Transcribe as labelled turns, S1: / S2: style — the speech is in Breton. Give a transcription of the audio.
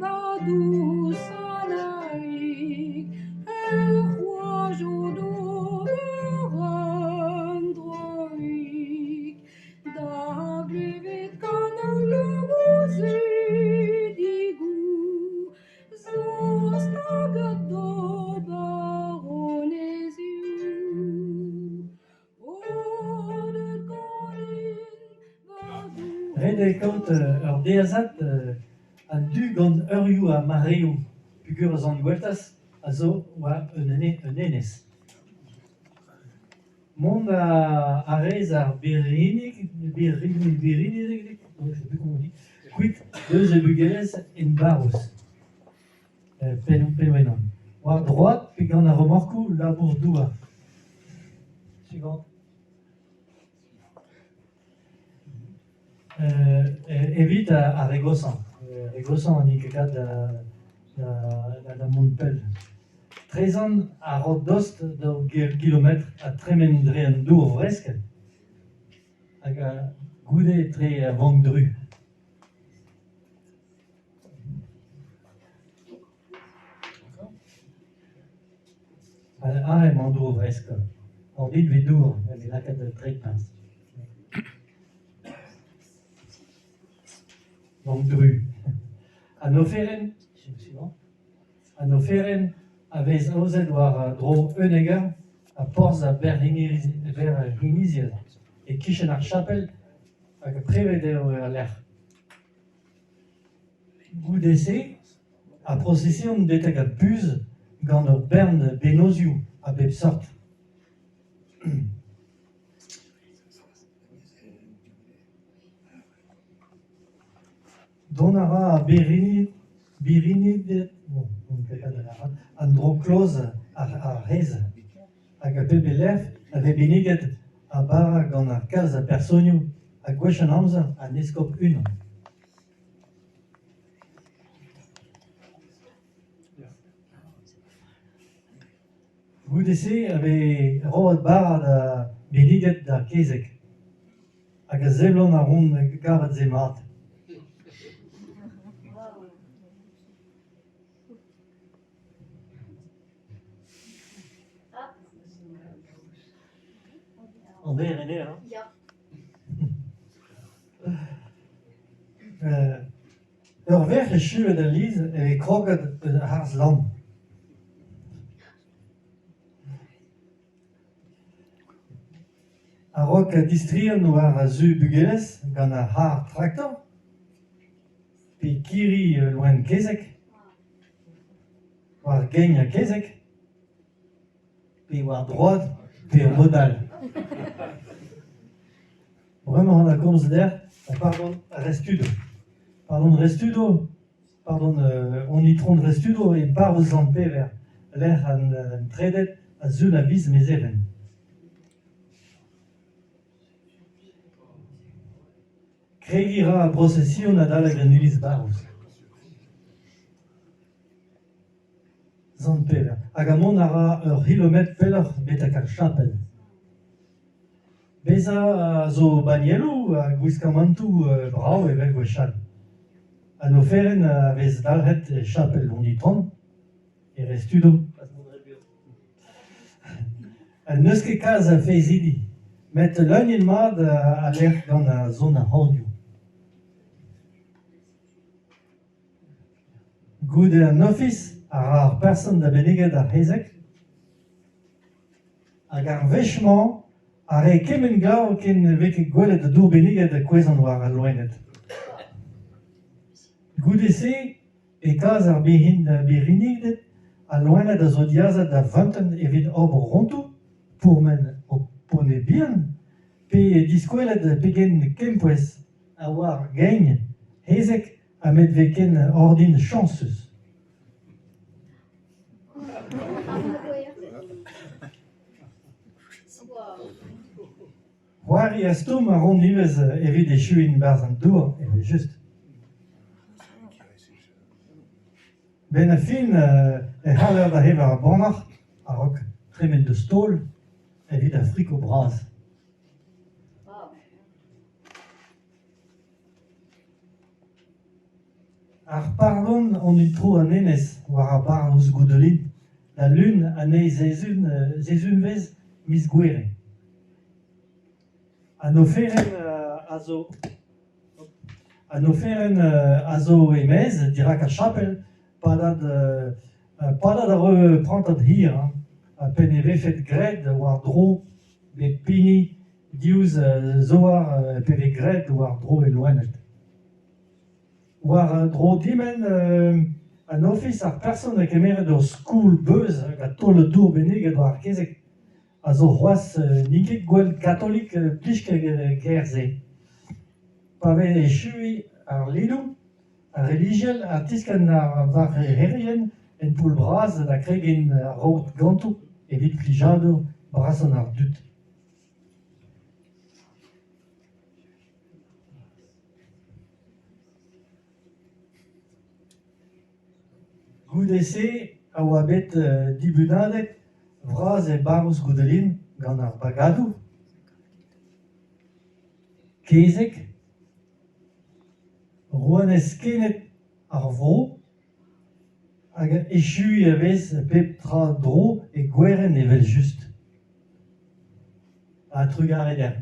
S1: gadou sanaik, roi jodo verandroik, da glevet kanal le boze digou, zos nagad do baronesiou.
S2: Red kaout ur deazat an du gant eurioù a mareo pugur an gweltas a zo oa un enez. Mont a rez ar berinig, kuit deus e bugelez en barous. Penwenan. War droat pe gant a remorkou labour douar. Suivant. Evit a regosan. Regosan an ikekat da Montpel. Trezan a rot dost d'o kilometr a tremen dre an dour vresk hag a goude tre vank dru. Arrem an dour vresk. An dit vet dour, met lakat tre pins. Vank dru. An oferen, a vez aozet war dro eneger a porz a ber hiniziel e kichen ar chapel hag a prevet eo ar lec'h. Goudese a prosesion detek a buz gant ur bern benozioù a bep sort. Don a ra a birinid an dro kloz a rez hag a bep elef a ve beniget a bara gant ar kalz a personioù a gwech an amzer a neskop unan. Goudese ave road bara da beniget da kezek hag a zevlon a ron gavat ze mat. An der en er,
S1: Ja.
S2: Ur verc'h e chuet an liz e kroget ar lamp. A rok a distrian war a zu bugelez gant a har traktor pe kiri loen kezek war geigne a kezek pe war droad pe modal. Vraiment an a komz der, pardon, restudo. Pardon, on itron restudo e bar ouz an pever. L'er an tredet a zun a viz mez even. Kregira a prosesion a daleg an uliz barouz. Zan pever. Hag a mont a ra ur kilomet peller betak ar chapel. Beza zo banielou a gwiskamantou brao evel gwechal. An oferen a vez dalret chapel on itron e restudo. An neus ket kaz a fezidi, met leun mat a lec'h gant a zon a handioù. Goude an ofis a ra ar person da beneget ar hezek hag ar vechman a re kemen glav ken veket gwelet a dour beneget a kwezan war a loenet. Goudese e kaz ar berinigdet a loenet a zo diazat da vanten evit obr rontou pour men o pone bihan pe diskwelet pegen kempouez a war geigne hezek a met veken ordin chanceus. C'hoari a stoum a ron nivez evit e chuin barz an dour, e just. Ben a fin e c'haller da hevar a banach, a rok tremen de stol, evit a friko braz. Ar parlon on utro an enez war a bar eus goudelin. La lune a ne zezun vez mis gwere. An oferen a zo emez, dirak a chapel, padad a reprantat hir, a pen e vefet gred war dro, bet pini diouz zoar peve gred war dro e loenet. War dro dimen an ofis ar person a kemeret ur skoul beuz a tol dour beneget war kezek a zo c'hoaz niket gwell katolik plichke gerze. Pave e chui ar lidou, ar religiel, ar tiskan ar var herrien en poul braz da kregen ar raout gantou evit plijado bras an ar dut. Goudese a oa bet dibunadet vraz e barous goudelin gant ar bagadou. Kezek, rouanez kenet ar vro, hag echu a vez pep tra dro e gweren evel just. A trugareder.